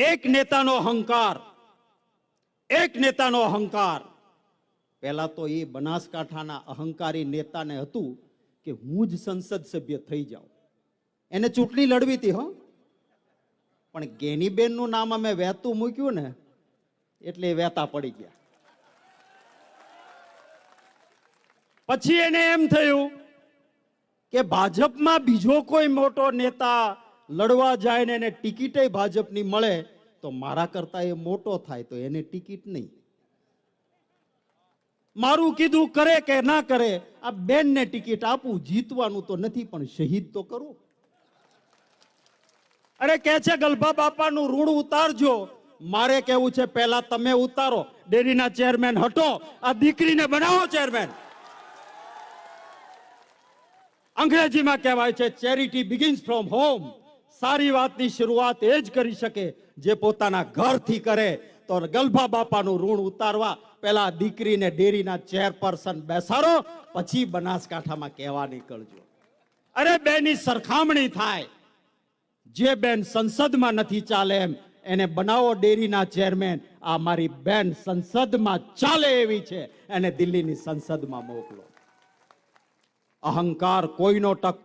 એક નેતાનો અહંકાર પહેલા તો એ બનાસકાંઠાના અહંકારી નેતાને હતું કે હું જ સંસદ સભ્ય થઈ જાઉં. એને ચૂંટણી લડવી હતી હો, પણ ગેનીબેનનું નામ અમે વહેતું મૂક્યું ને એટલે એ વહેતા પડી ગયા. પછી એને એમ થયું કે ભાજપમાં બીજો કોઈ મોટો નેતા લડવા જાય ને એને ટિકિટે ભાજપની મળે તો મારા કરતા એ મોટો થાય તો એને ટિકિટ નહીં. મારું કીધું કરે કે ના કરે, આ બેનને ટિકિટ આપું, જીતવાનું તો નથી પણ શહીદ તો કરું. અરે કે છે ગલભા બાપાનું ઋણ ઉતારજો. મારે કેવું છે પહેલા તમે ઉતારો. ડેરીના ચેરમેન હટો, આ દીકરીને બનાવો ચેરમેન. અંગ્રેજીમાં કહેવાય છે ચેરિટી બિગિન્સ ફ્રોમ હોમ. સારી વાતની શરૂઆત એ જ કરી શકે જે પોતાના ઘરથી કરે. તો ગલભા બાપાનું ઋણ ઉતારવા પહેલા દીકરીને ડેરીના ચેરપર્સન બેસાડો, પછી બનાસકાંઠામાં કહેવા નીકળજો. અરે બેની સરખામણી થાય. જે બેન સંસદમાં નથી ચાલે એમ એને બનાવો ડેરીના ચેરમેન. આ મારી બેન સંસદમાં ચાલે એવી છે, એને દિલ્હીની સંસદમાં મોકલો. અહંકાર કોઈનો ટક